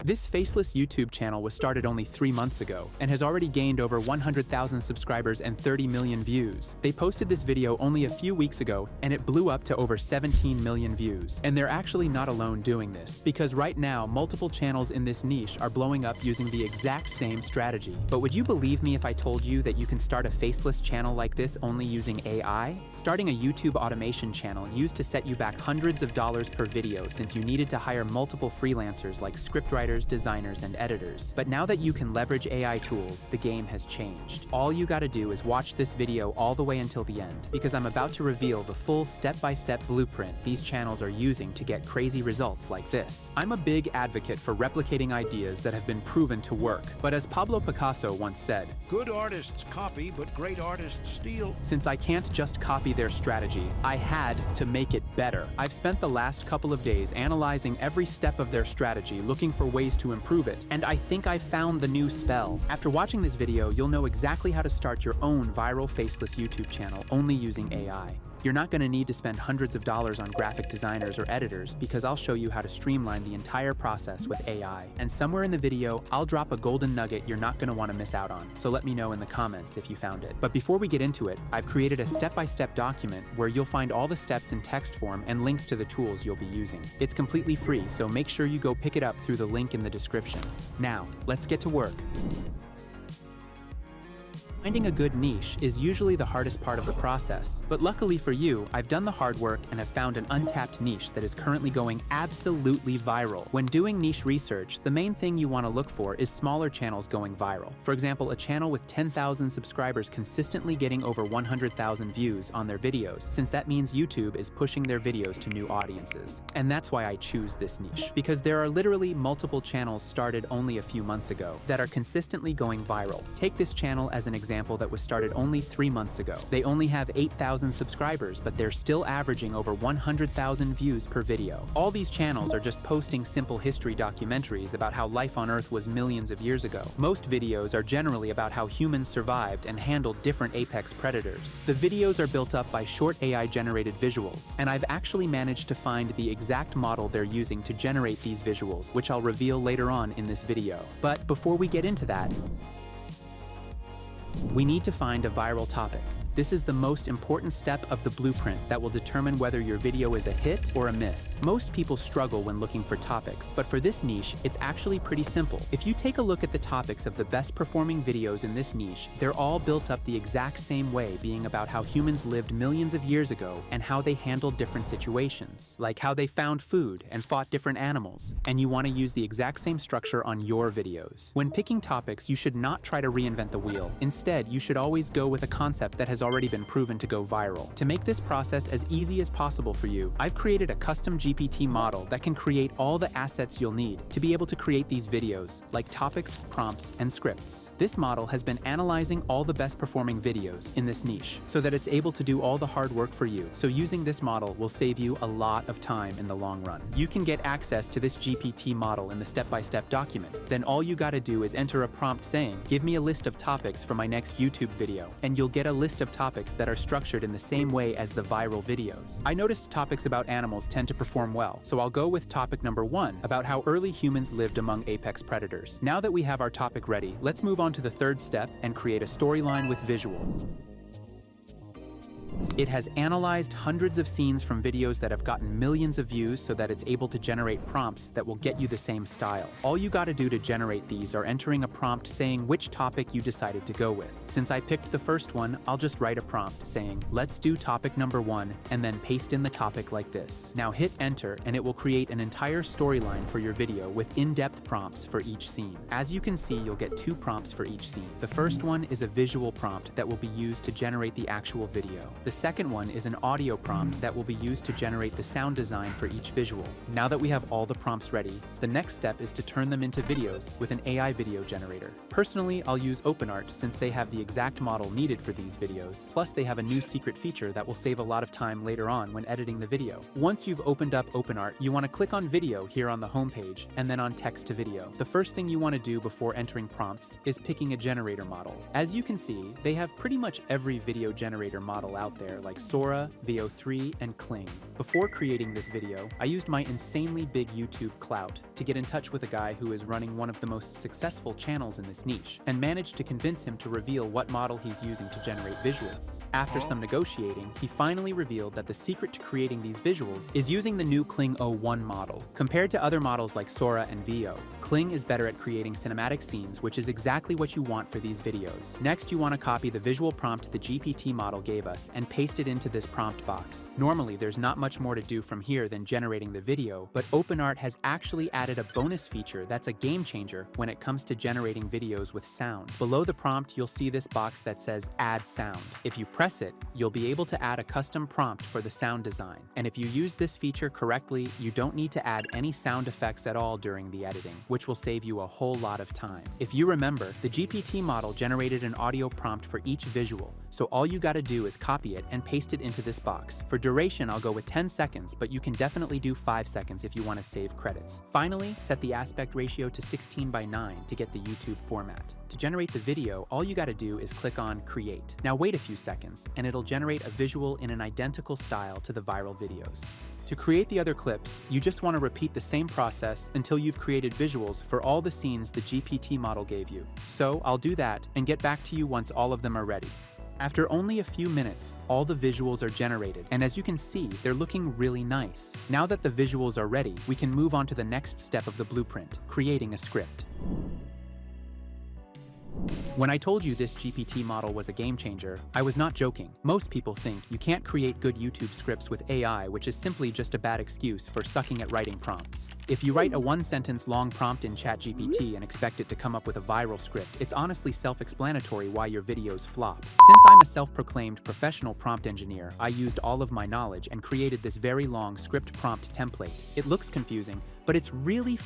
This Faceless YouTube channel was started only 3 months ago and has already gained over 100,000 subscribers and 30 million views. They posted this video only a few weeks ago and it blew up to over 17 million views. And they're actually not alone doing this, because right now multiple channels in this niche are blowing up using the exact same strategy. But would you believe me if I told you that you can start a faceless channel like this only using AI? Starting a YouTube automation channel used to set you back hundreds of dollars per video, since you needed to hire multiple freelancers like scriptwriters, designers, and editors. But now that you can leverage AI tools, the game has changed. All you gotta do is watch this video all the way until the end, because I'm about to reveal the full step-by-step blueprint these channels are using to get crazy results like this. I'm a big advocate for replicating ideas that have been proven to work, but as Pablo Picasso once said, "Good artists copy, but great artists steal." Since I can't just copy their strategy, I had to make it better. I've spent the last couple of days analyzing every step of their strategy, looking for ways to improve it, and I think I've found the new spell. After watching this video, you'll know exactly how to start your own viral faceless YouTube channel only using AI. You're not going to need to spend hundreds of dollars on graphic designers or editors, because I'll show you how to streamline the entire process with AI. And somewhere in the video, I'll drop a golden nugget you're not going to want to miss out on, so let me know in the comments if you found it. But before we get into it, I've created a step-by-step document where you'll find all the steps in text form and links to the tools you'll be using. It's completely free, so make sure you go pick it up through the link in the description. Now, let's get to work. Finding a good niche is usually the hardest part of the process, but luckily for you, I've done the hard work and have found an untapped niche that is currently going absolutely viral. When doing niche research, the main thing you want to look for is smaller channels going viral. For example, a channel with 10,000 subscribers consistently getting over 100,000 views on their videos, since that means YouTube is pushing their videos to new audiences. And that's why I choose this niche, because there are literally multiple channels started only a few months ago that are consistently going viral. Take this channel as an example that was started only 3 months ago. They only have 8,000 subscribers, but they're still averaging over 100,000 views per video. All these channels are just posting simple history documentaries about how life on Earth was millions of years ago. Most videos are generally about how humans survived and handled different apex predators. The videos are built up by short AI-generated visuals, and I've actually managed to find the exact model they're using to generate these visuals, which I'll reveal later on in this video. But before we get into that, we need to find a viral topic. This is the most important step of the blueprint that will determine whether your video is a hit or a miss. Most people struggle when looking for topics, but for this niche, it's actually pretty simple. If you take a look at the topics of the best performing videos in this niche, they're all built up the exact same way, being about how humans lived millions of years ago and how they handled different situations, like how they found food and fought different animals. And you want to use the exact same structure on your videos. When picking topics, you should not try to reinvent the wheel. Instead, you should always go with a concept that has already been proven to go viral. To make this process as easy as possible for you, I've created a custom GPT model that can create all the assets you'll need to be able to create these videos, like topics, prompts, and scripts. This model has been analyzing all the best performing videos in this niche so that it's able to do all the hard work for you. So using this model will save you a lot of time in the long run. You can get access to this GPT model in the step-by-step document. Then all you gotta do is enter a prompt saying, "Give me a list of topics for my next YouTube video," and you'll get a list of topics that are structured in the same way as the viral videos. I noticed topics about animals tend to perform well, so I'll go with topic number 1, about how early humans lived among apex predators. Now that we have our topic ready, let's move on to the third step and create a storyline with visual. It has analyzed hundreds of scenes from videos that have gotten millions of views so that it's able to generate prompts that will get you the same style. All you gotta do to generate these are entering a prompt saying which topic you decided to go with. Since I picked the first one, I'll just write a prompt saying, "Let's do topic number 1, and then paste in the topic like this. Now hit enter and it will create an entire storyline for your video with in-depth prompts for each scene. As you can see, you'll get 2 prompts for each scene. The first one is a visual prompt that will be used to generate the actual video. The second one is an audio prompt that will be used to generate the sound design for each visual. Now that we have all the prompts ready, the next step is to turn them into videos with an AI video generator. Personally, I'll use OpenArt since they have the exact model needed for these videos, plus they have a new secret feature that will save a lot of time later on when editing the video. Once you've opened up OpenArt, you want to click on Video here on the homepage and then on Text to Video. The first thing you want to do before entering prompts is picking a generator model. As you can see, they have pretty much every video generator model out out there like Sora, VO3, and Kling. Before creating this video, I used my insanely big YouTube clout to get in touch with a guy who is running one of the most successful channels in this niche, and managed to convince him to reveal what model he's using to generate visuals. After some negotiating, he finally revealed that the secret to creating these visuals is using the new Kling 01 model. Compared to other models like Sora and VO, Kling is better at creating cinematic scenes, which is exactly what you want for these videos. Next, you want to copy the visual prompt the GPT model gave us and paste it into this prompt box. Normally, there's not much more to do from here than generating the video, but OpenArt has actually added a bonus feature that's a game changer when it comes to generating videos with sound. Below the prompt, you'll see this box that says Add Sound. If you press it, you'll be able to add a custom prompt for the sound design. And if you use this feature correctly, you don't need to add any sound effects at all during the editing, which will save you a whole lot of time. If you remember, the GPT model generated an audio prompt for each visual, so all you gotta do is copy it and paste it into this box. For duration, I'll go with 10 seconds, but you can definitely do 5 seconds if you want to save credits. Finally, set the aspect ratio to 16:9 to get the YouTube format. To generate the video, all you gotta do is click on Create. Now wait a few seconds, and it'll generate a visual in an identical style to the viral videos. To create the other clips, you just want to repeat the same process until you've created visuals for all the scenes the GPT model gave you. So I'll do that and get back to you once all of them are ready. After only a few minutes, all the visuals are generated, and as you can see, they're looking really nice. Now that the visuals are ready, we can move on to the next step of the blueprint, creating a script. When I told you this GPT model was a game changer, I was not joking. Most people think you can't create good YouTube scripts with AI, which is simply just a bad excuse for sucking at writing prompts. If you write a one-sentence long prompt in ChatGPT and expect it to come up with a viral script, it's honestly self-explanatory why your videos flop. Since I'm a self-proclaimed professional prompt engineer, I used all of my knowledge and created this very long script prompt template. It looks confusing, but it's really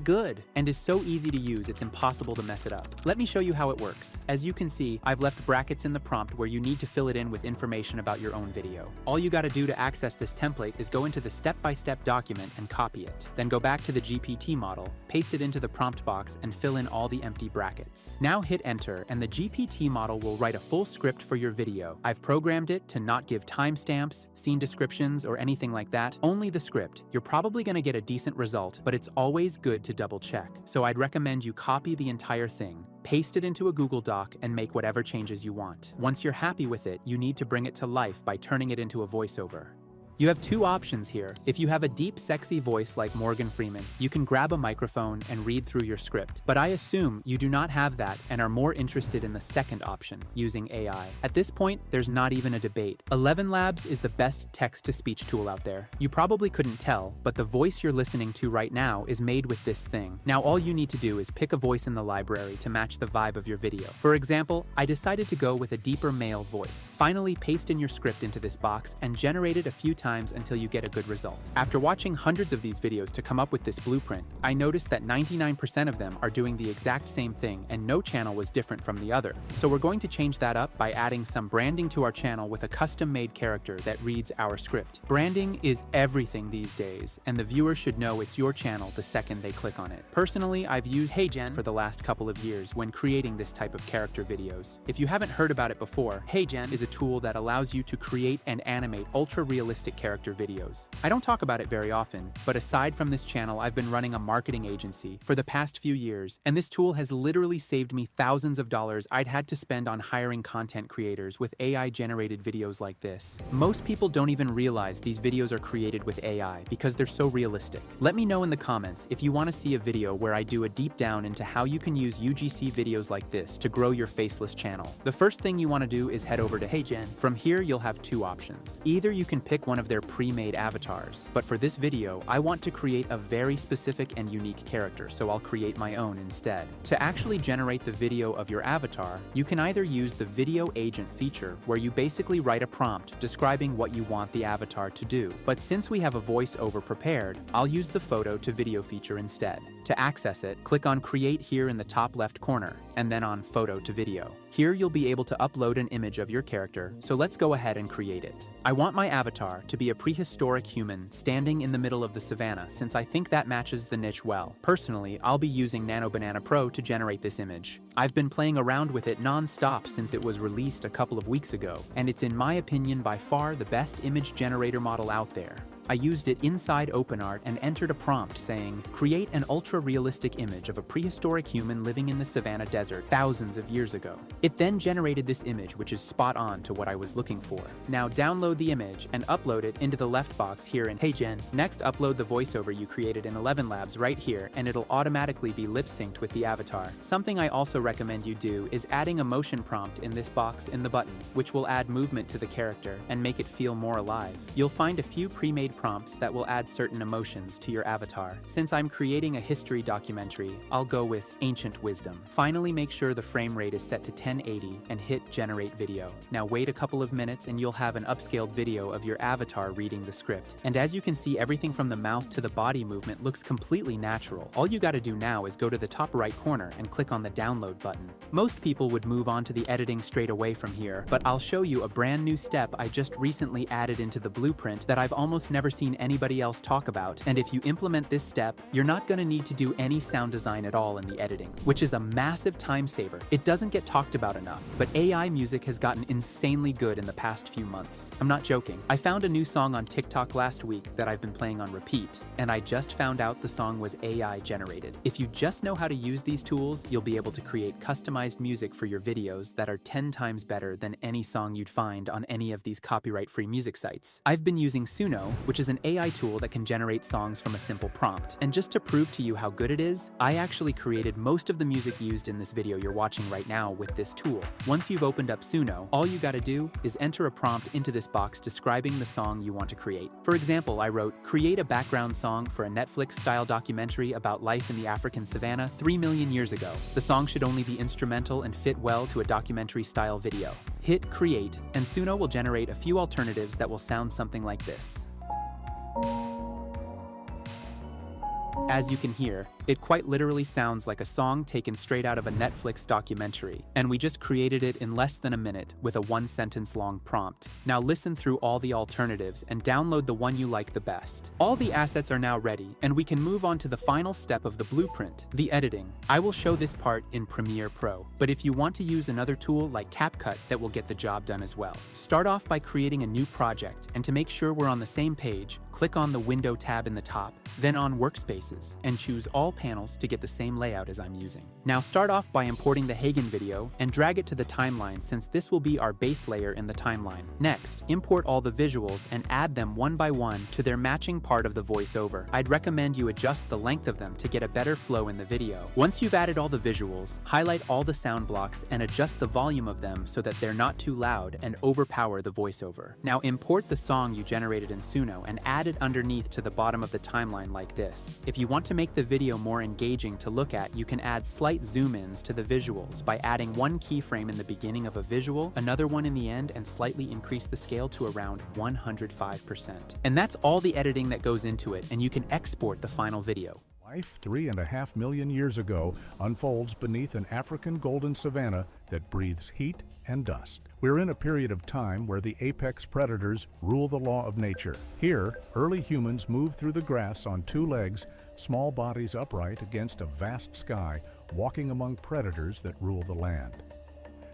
good and is so easy to use it's impossible to mess it up. Let me show you how it works. As you can see, I've left brackets in the prompt where you need to fill it in with information about your own video. All you gotta do to access this template is go into the step-by-step document and copy it. Then go back to the GPT model, paste it into the prompt box, and fill in all the empty brackets. Now hit enter, and the GPT model will write a full script for your video. I've programmed it to not give timestamps, scene descriptions, or anything like that, only the script. You're probably gonna get a decent result, but it's always good to double check. So I'd recommend you copy the entire thing, paste it into a Google Doc, and make whatever changes you want. Once you're happy with it, you need to bring it to life by turning it into a voiceover. You have two options here. If you have a deep, sexy voice like Morgan Freeman, you can grab a microphone and read through your script. But I assume you do not have that and are more interested in the second option, using AI. At this point, there's not even a debate. 11 Labs is the best text-to-speech tool out there. You probably couldn't tell, but the voice you're listening to right now is made with this thing. Now all you need to do is pick a voice in the library to match the vibe of your video. For example, I decided to go with a deeper male voice. Finally, paste in your script into this box and generate it a few times until you get a good result. After watching hundreds of these videos to come up with this blueprint, I noticed that 99% of them are doing the exact same thing and no channel was different from the other. So we're going to change that up by adding some branding to our channel with a custom-made character that reads our script. Branding is everything these days, and the viewer should know it's your channel the second they click on it. Personally, I've used HeyGen for the last couple of years when creating this type of character videos. If you haven't heard about it before, HeyGen is a tool that allows you to create and animate ultra-realistic character videos. I don't talk about it very often, but aside from this channel, I've been running a marketing agency for the past few years, and this tool has literally saved me thousands of dollars I'd had to spend on hiring content creators with AI-generated videos like this. Most people don't even realize these videos are created with AI because they're so realistic. Let me know in the comments if you want to see a video where I do a deep down into how you can use UGC videos like this to grow your Faceless channel. The first thing you want to do is head over to HeyGen. From here, you'll have two options. Either you can pick one of their pre-made avatars, but for this video, I want to create a very specific and unique character, so I'll create my own instead. To actually generate the video of your avatar, you can either use the video agent feature, where you basically write a prompt describing what you want the avatar to do. But since we have a voiceover prepared, I'll use the photo to video feature instead. To access it, click on Create here in the top left corner, and then on Photo to Video. Here you'll be able to upload an image of your character, so let's go ahead and create it. I want my avatar to be a prehistoric human standing in the middle of the savannah since I think that matches the niche well. Personally, I'll be using Nano Banana Pro to generate this image. I've been playing around with it non-stop since it was released a couple of weeks ago, and it's in my opinion by far the best image generator model out there. I used it inside OpenArt and entered a prompt saying, create an ultra-realistic image of a prehistoric human living in the savanna desert thousands of years ago. It then generated this image, which is spot on to what I was looking for. Now download the image and upload it into the left box here in Hey Gen. Next, upload the voiceover you created in 11 Labs right here, and it'll automatically be lip-synced with the avatar. Something I also recommend you do is adding a motion prompt in this box in the button, which will add movement to the character and make it feel more alive. You'll find a few pre-made prompts that will add certain emotions to your avatar. Since I'm creating a history documentary, I'll go with ancient wisdom. Finally, make sure the frame rate is set to 1080 and hit generate video. Now wait a couple of minutes and you'll have an upscaled video of your avatar reading the script. And as you can see, everything from the mouth to the body movement looks completely natural. All you gotta do now is go to the top right corner and click on the download button. Most people would move on to the editing straight away from here, but I'll show you a brand new step I just recently added into the blueprint that I've almost never seen anybody else talk about. And if you implement this step, you're not gonna need to do any sound design at all in the editing, which is a massive time saver. It doesn't get talked about enough, but AI music has gotten insanely good in the past few months. I'm not joking. I found a new song on TikTok last week that I've been playing on repeat, and I just found out the song was AI generated. If you just know how to use these tools, you'll be able to create customized music for your videos that are 10 times better than any song you'd find on any of these copyright-free music sites. I've been using Suno, which is an AI tool that can generate songs from a simple prompt. And just to prove to you how good it is, I actually created most of the music used in this video you're watching right now with this tool. Once you've opened up Suno, all you gotta do is enter a prompt into this box describing the song you want to create. For example, I wrote, create a background song for a Netflix-style documentary about life in the African savannah 3 million years ago. The song should only be instrumental and fit well to a documentary-style video. Hit create, and Suno will generate a few alternatives that will sound something like this. As you can hear, it quite literally sounds like a song taken straight out of a Netflix documentary, and we just created it in less than a minute with a 1-sentence long prompt. Now listen through all the alternatives and download the one you like the best. All the assets are now ready, and we can move on to the final step of the blueprint, the editing. I will show this part in Premiere Pro, but if you want to use another tool like CapCut, that will get the job done as well. Start off by creating a new project, and to make sure we're on the same page, click on the Window tab in the top, then on Workspaces, and choose all panels to get the same layout as I'm using. Now start off by importing the Hagen video and drag it to the timeline since this will be our base layer in the timeline. Next, import all the visuals and add them one by one to their matching part of the voiceover. I'd recommend you adjust the length of them to get a better flow in the video. Once you've added all the visuals, highlight all the sound blocks and adjust the volume of them so that they're not too loud and overpower the voiceover. Now import the song you generated in Suno and add it underneath to the bottom of the timeline like this. If you want to make the video more engaging to look at, you can add slight zoom-ins to the visuals by adding one keyframe in the beginning of a visual, another one in the end, and slightly increase the scale to around 105%. And that's all the editing that goes into it, and you can export the final video. Life 3.5 million years ago unfolds beneath an African golden savanna that breathes heat and dust. We're in a period of time where the apex predators rule the law of nature. Here, early humans move through the grass on 2 legs, small bodies upright against a vast sky, walking among predators that rule the land.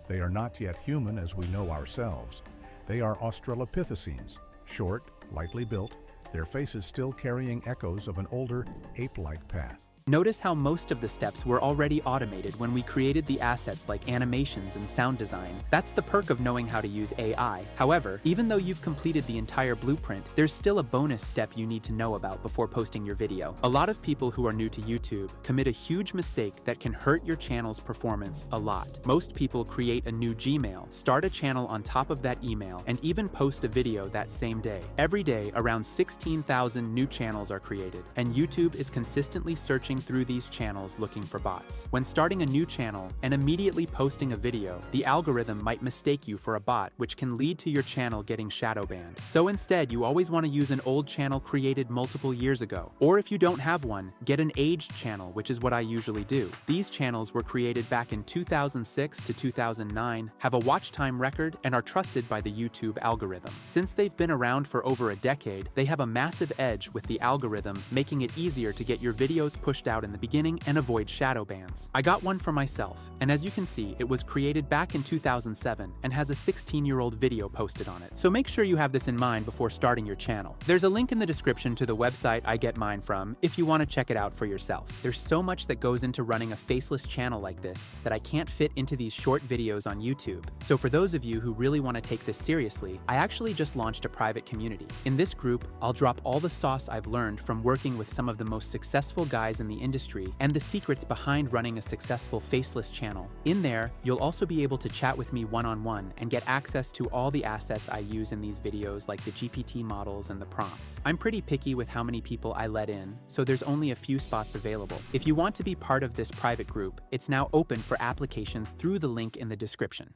They are not yet human as we know ourselves. They are Australopithecines, short, lightly built, their faces still carrying echoes of an older, ape-like past. Notice how most of the steps were already automated when we created the assets like animations and sound design. That's the perk of knowing how to use AI. However, even though you've completed the entire blueprint, there's still a bonus step you need to know about before posting your video. A lot of people who are new to YouTube commit a huge mistake that can hurt your channel's performance a lot. Most people create a new Gmail, start a channel on top of that email, and even post a video that same day. Every day, around 16,000 new channels are created, and YouTube is consistently searching searching through these channels looking for bots. When starting a new channel and immediately posting a video, the algorithm might mistake you for a bot, which can lead to your channel getting shadow banned. So instead, you always want to use an old channel created multiple years ago. Or if you don't have one, get an aged channel, which is what I usually do. These channels were created back in 2006 to 2009, have a watch time record, and are trusted by the YouTube algorithm. Since they've been around for over a decade, they have a massive edge with the algorithm, making it easier to get your videos pushed out in the beginning and avoid shadow bans. I got one for myself, and as you can see, it was created back in 2007 and has a 16-year-old video posted on it. So make sure you have this in mind before starting your channel. There's a link in the description to the website I get mine from if you want to check it out for yourself. There's so much that goes into running a faceless channel like this that I can't fit into these short videos on YouTube. So for those of you who really want to take this seriously, I actually just launched a private community. In this group, I'll drop all the sauce I've learned from working with some of the most successful guys in the industry and the secrets behind running a successful faceless channel. In there, you'll also be able to chat with me one-on-one and get access to all the assets I use in these videos, like the GPT models and the prompts. I'm pretty picky with how many people I let in, so there's only a few spots available. If you want to be part of this private group, it's now open for applications through the link in the description.